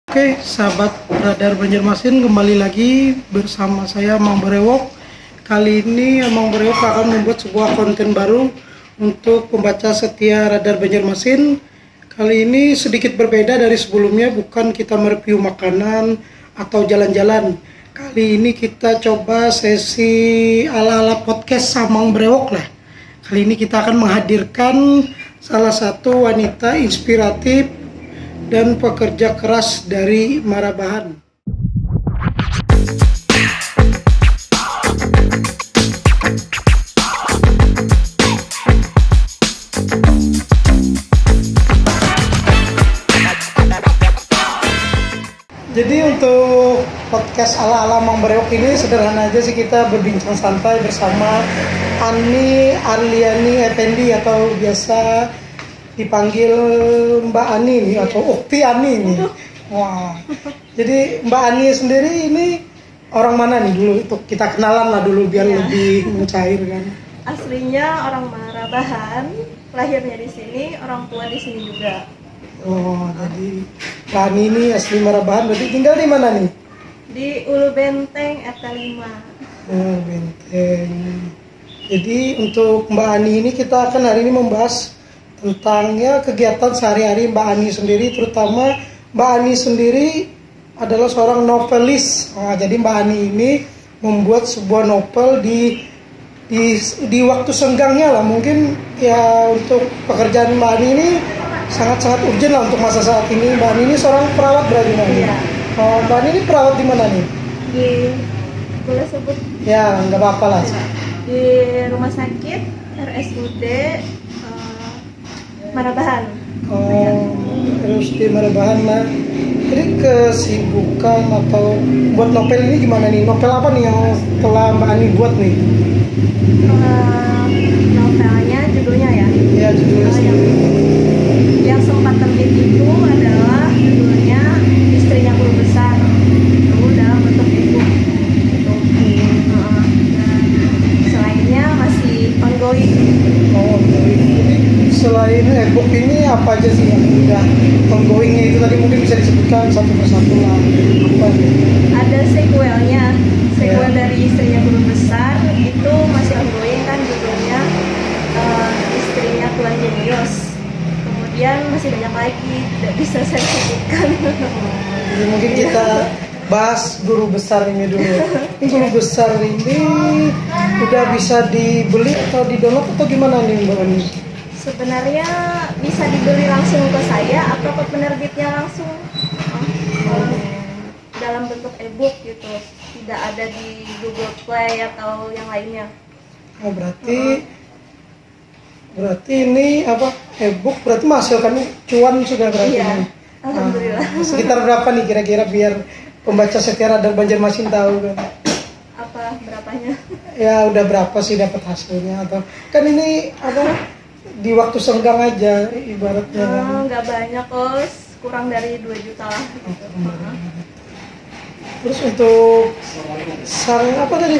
Oke, sahabat Radar Banjarmasin, kembali lagi bersama saya Mang Berewok. Kali ini Mang Berewok akan membuat sebuah konten baru untuk pembaca setia Radar Banjarmasin. Kali ini sedikit berbeda dari sebelumnya, bukan kita mereview makanan atau jalan-jalan. Kali ini kita coba sesi ala-ala podcast sama Mang Berewok lah. Kali ini kita akan menghadirkan salah satu wanita inspiratif dan pekerja keras dari Marabahan. Jadi untuk podcast ala-ala Mang Berewok ini sederhana aja sih, kita berbincang santai bersama Ani Arliani Effendi atau biasa dipanggil Mbak Ani nih, atau Ukti Ani nih. Wah. Jadi Mbak Ani sendiri ini orang mana nih dulu, untuk kita kenalan lah dulu biar lebih mencair kan. Aslinya orang Marabahan, lahirnya di sini, orang tua di sini juga. Oh, jadi Mbak Ani ini asli Marabahan, berarti tinggal di mana nih? Di Ulu Benteng RT 5. Oh, Benteng. Jadi untuk Mbak Ani ini kita akan hari ini membahas tentang kegiatan sehari-hari Mbak Ani sendiri, terutama Mbak Ani sendiri adalah seorang novelis. Nah, jadi Mbak Ani ini membuat sebuah novel di waktu senggangnya lah, mungkin ya. Untuk pekerjaan Mbak Ani ini sangat-sangat urgent lah untuk masa saat ini. Mbak Ani ini seorang perawat berarti Mbak Ani. Iya. Oh, Mbak Ani ini perawat di mana nih? Boleh sebut? Ya, nggak apa-apa lah. Di rumah sakit RSUD Marabahan. Oh, terus di Marabahan lah. Jadi kesibukan atau buat novel ini gimana nih? Novel apa nih yang telah Mbak Ani buat nih? Novelnya judulnya ya? Ya, judulnya. Yang sempat terbit itu adalah judulnya Istrinya Guru Besar. Itu dalam bentuk e-book. Gitu. Dan selainnya masih ongoing. Oh, jadi selain e-book ini apa aja sih yang udah ongoingnya itu tadi, mungkin bisa disebutkan satu persatu lah. Apa? Ada sequelnya, sequel dari Istrinya Guru Besar itu masih ongoing kan, judulnya Istrinya Tuan Jenius. Kemudian masih banyak lagi, tidak bisa saya sebutkan. Jadi mungkin kita bahas Guru Besar ini dulu. Ini Guru Besar ini udah bisa dibeli atau di-download atau gimana nih Mbak Ani? Sebenarnya bisa dibeli langsung ke saya atau ke penerbitnya langsung, dalam bentuk e-book gitu, tidak ada di Google Play atau yang lainnya. Oh, berarti ini apa, e-book berarti menghasilkan cuan sudah berarti. Iya, alhamdulillah. Sekitar berapa nih kira-kira biar pembaca setia Radar Banjarmasin tahu kan? Apa berapanya? Ya udah berapa sih dapat hasilnya, atau kan ini apa di waktu senggang aja ibaratnya. Nggak banyak kok, kurang dari 2 juta lah gitu. Terus untuk sang apa tadi?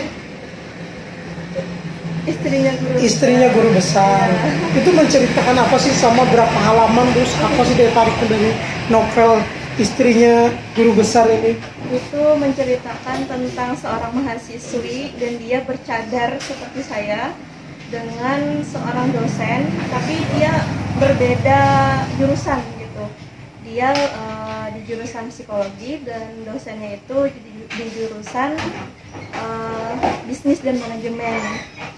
Istrinya guru besar. Itu menceritakan apa sih, sama berapa halaman, terus apa sih daya tariknya dari novel Istrinya Guru Besar ini? Itu menceritakan tentang seorang mahasiswi dan dia bercadar seperti saya dengan seorang dosen, tapi dia berbeda jurusan gitu. Dia di jurusan psikologi dan dosennya itu di jurusan bisnis dan manajemen.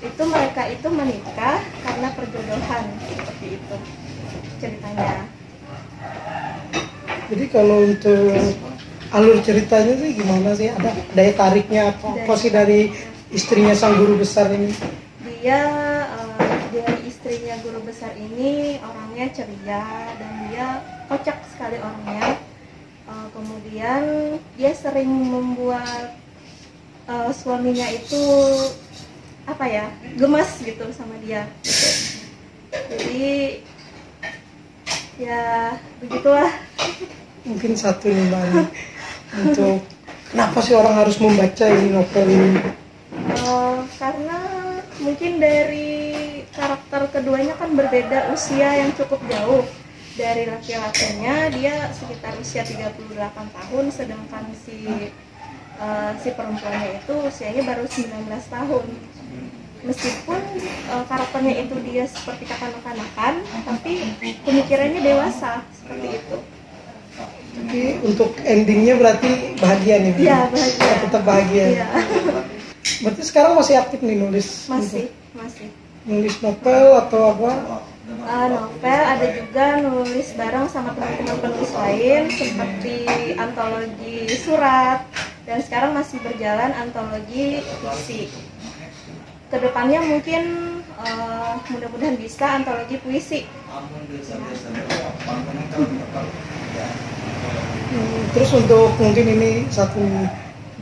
Itu mereka itu menikah karena perjodohan, seperti itu ceritanya. Jadi kalau untuk alur ceritanya sih gimana sih? Ada daya tariknya apa sih dari istrinya sang guru besar ini? Dia dari istrinya guru besar ini orangnya ceria dan dia kocak sekali orangnya. Kemudian dia sering membuat suaminya itu apa ya, gemas gitu sama dia. Jadi ya begitulah. Mungkin satu nih Mbak Ani, untuk kenapa sih orang harus membaca ini novel ini? Karena mungkin dari karakter keduanya kan berbeda usia yang cukup jauh. Dari laki-lakinya dia sekitar usia 38 tahun, sedangkan si perempuannya itu usianya baru 19 tahun. Meskipun karakternya itu dia seperti kekanak-kanakan, tapi pemikirannya dewasa seperti itu. Tapi untuk endingnya berarti bahagia nih? Iya, bahagia. Tetap bahagia. Iya. Berarti sekarang masih aktif nih nulis? Masih. Nulis novel atau apa? Novel, ada juga nulis bareng sama teman-teman penulis lain seperti antologi surat, dan sekarang masih berjalan antologi puisi. Kedepannya mungkin mudah-mudahan bisa antologi puisi. Terus untuk mungkin ini satu,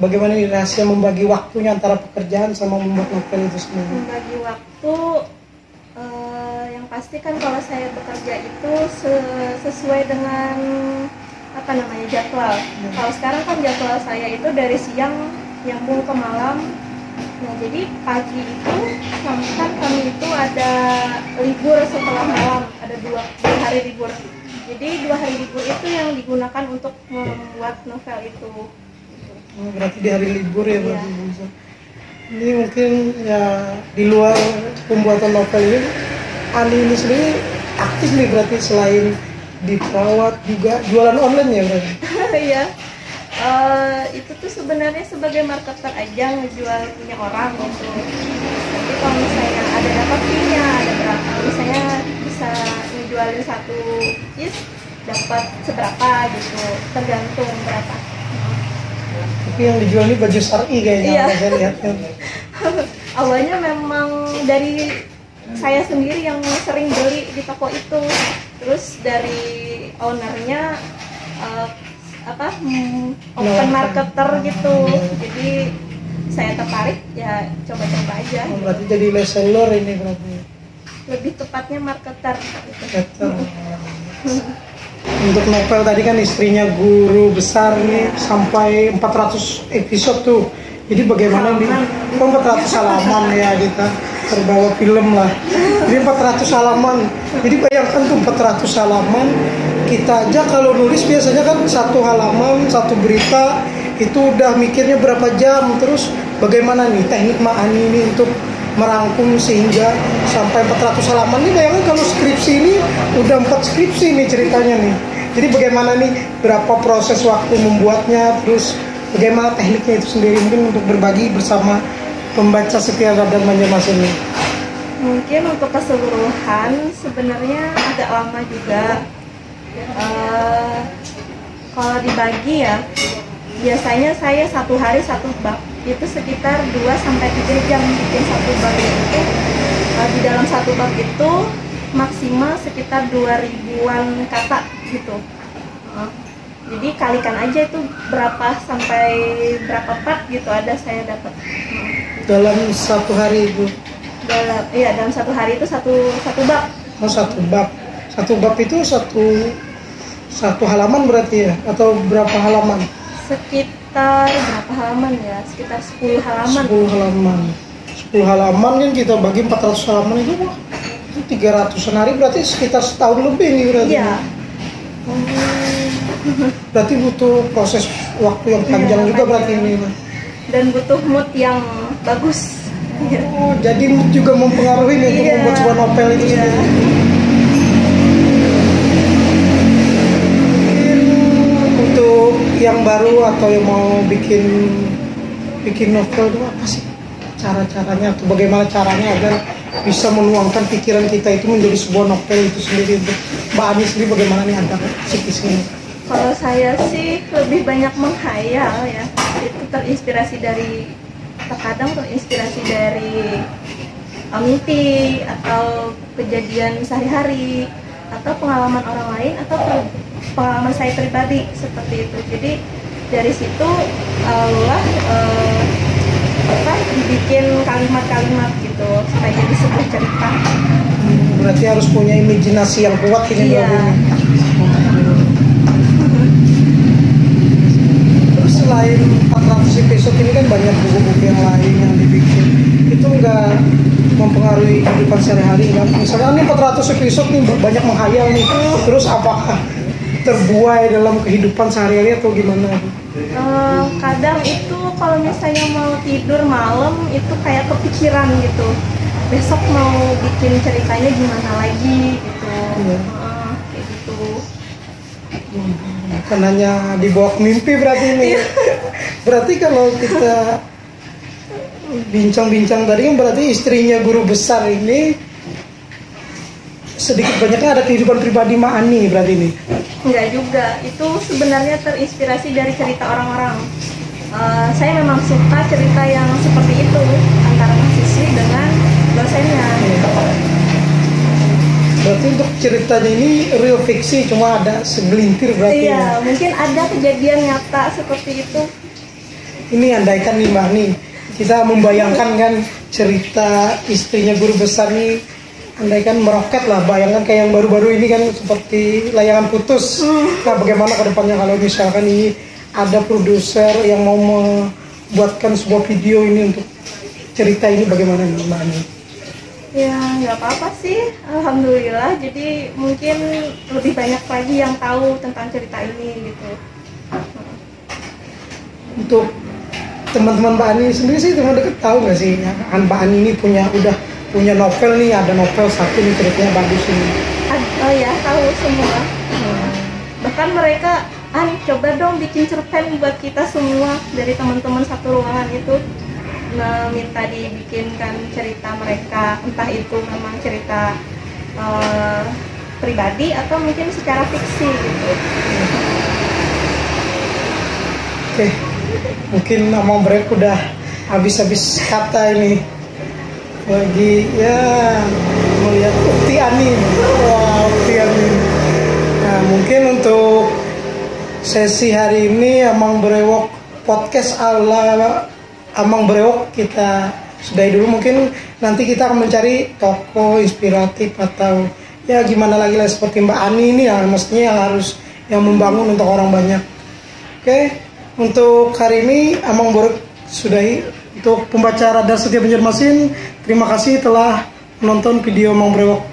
bagaimana nih rahasia membagi waktunya antara pekerjaan sama membuat novel itu sendiri? Membagi waktu, yang pasti kan kalau saya bekerja itu sesuai dengan jadwal. Kalau sekarang kan jadwal saya itu dari siang nyambung ke malam. Nah, jadi pagi itu kan kami itu ada libur setelah malam, ada dua hari libur. Jadi 2 hari libur itu yang digunakan untuk membuat novel itu. Berarti di hari libur ya berarti bisa. Ini mungkin ya di luar pembuatan novel ini, Ani ini sendiri aktif nih berarti, selain di perawat juga jualan online ya berarti? Iya. Itu tuh sebenarnya sebagai marketer aja, ngejual punya orang gitu. Tapi kalau misalnya ada dapat fee-nya, ada berapa, misalnya bisa ngejualin 1 piece dapat seberapa gitu, tergantung berapa. Tapi yang dijual ini baju syar'i kayaknya. Iya. Saya lihatnya. Awalnya memang dari saya sendiri yang sering beli di toko itu, terus dari ownernya open marketer gitu, jadi saya tertarik ya, coba-coba aja. Berarti jadi reseller ini berarti? Lebih tepatnya marketer gitu. Untuk novel tadi kan istrinya guru besar nih, sampai 400 episode tuh. Jadi bagaimana nih? 400 halaman ya, kita terbawa film lah. Jadi 400 halaman. Jadi bayangkan tuh 400 halaman. Kita aja kalau nulis biasanya kan 1 halaman, 1 berita itu udah mikirnya berapa jam. Terus bagaimana nih teknik Mak Ani ini untuk merangkum sehingga sampai 400 halaman ini? Bayangkan kalau skripsi ini udah 4 skripsi nih ceritanya nih. Jadi bagaimana nih, berapa proses waktu membuatnya, terus bagaimana tekniknya itu sendiri, mungkin untuk berbagi bersama pembaca setia Radar Banjarmasin ini? Mungkin untuk keseluruhan sebenarnya agak lama juga. Kalau dibagi ya, biasanya saya 1 hari 1 bab, itu sekitar 2-3 jam bikin 1 bab itu. Di dalam 1 bab itu maksimal sekitar 2000-an kata gitu. Jadi kalikan aja itu berapa sampai berapa part gitu, ada saya dapat. Dalam 1 hari itu? Dalam 1 hari itu satu bab. Oh, 1 bab. 1 bab itu satu halaman berarti ya? Atau berapa halaman? Sekitar berapa halaman ya? Sekitar 10 halaman. 10 halaman. 10 halaman kan kita bagi 400 halaman itu, wah, itu 300 hari, berarti sekitar setahun lebih nih berarti. Iya. Berarti butuh proses waktu yang panjang juga berarti ini. Dan butuh mood yang bagus. Oh, jadi mood juga mempengaruhi nih untuk membuat sebuah novel itu sendiri. Untuk yang baru atau yang mau bikin novel itu apa sih cara-caranya, atau bagaimana caranya agar bisa menuangkan pikiran kita itu menjadi sebuah novel itu sendiri? Untuk Mbak Ani sendiri bagaimana nih ada psikisnya? Kalau saya sih lebih banyak menghayal ya. Itu terkadang terinspirasi dari mimpi atau kejadian sehari-hari atau pengalaman orang lain atau pengalaman saya pribadi seperti itu. Jadi dari situ Allah dibikin kalimat-kalimat gitu supaya jadi sebuah cerita. Berarti harus punya imajinasi yang kuat ini. Iya. Terus selain 400 episode ini kan banyak buku-buku yang lain yang dibikin. Itu mempengaruhi kehidupan sehari-hari kan. Misalnya ini 400 episode nih banyak menghayal nih. Terus apakah terbuai dalam kehidupan sehari-hari atau gimana? Kadang itu kalau misalnya mau tidur malam itu kayak kepikiran gitu. Besok mau bikin ceritanya gimana lagi gitu. Kayak gitu. Bukan hanya dibawa ke mimpi berarti ini. Berarti kalau kita bincang-bincang tadi kan berarti istrinya guru besar ini sedikit banyaknya ada kehidupan pribadi Mbak Ani berarti ini. Enggak juga, itu sebenarnya terinspirasi dari cerita orang-orang. Saya memang suka cerita yang seperti itu antara mahasiswi dengan dosennya. Berarti untuk ceritanya ini real fiksi, cuma ada segelintir berarti. Iya, mungkin ada kejadian nyata seperti itu. Ini andaikan nih Mbak Ani, kita membayangkan kan cerita istrinya guru besar nih, andaikan meroket lah, bayangkan kayak yang baru-baru ini kan seperti layangan putus. Nah bagaimana ke depannya kalau misalkan ini ada produser yang mau membuatkan sebuah video ini untuk cerita ini, bagaimana nih Mbak Ani? Ya nggak apa-apa sih, alhamdulillah. Jadi mungkin lebih banyak lagi yang tahu tentang cerita ini gitu. Untuk teman-teman Mbak Ani sendiri sih, teman dekat tahu nggak sih ya, kan Mbak Ani ini udah punya novel nih, ada novel satu nih ceritanya bagus ini. Oh ya, tahu semua. Bahkan mereka, coba dong bikin cerpen buat kita semua dari teman-teman satu ruangan itu. Minta dibikinkan cerita mereka, entah itu memang cerita pribadi atau mungkin secara fiksi gitu. Oke, mungkin Amang Brewok udah habis-habis kata ini. Lagi ya melihat Ukti Ani. Wah, Ukti Ani. Nah, mungkin untuk sesi hari ini Amang Brewok podcast ala Amang Brewok kita sudahi dulu. Mungkin nanti kita akan mencari tokoh inspiratif atau ya gimana lagi lah seperti Mbak Ani ini yang mestinya yang harus yang membangun untuk orang banyak. Oke, untuk hari ini Amang Brewok sudahi. Untuk pembaca Radar Setia Banjarmasin, terima kasih telah menonton video Amang Brewok.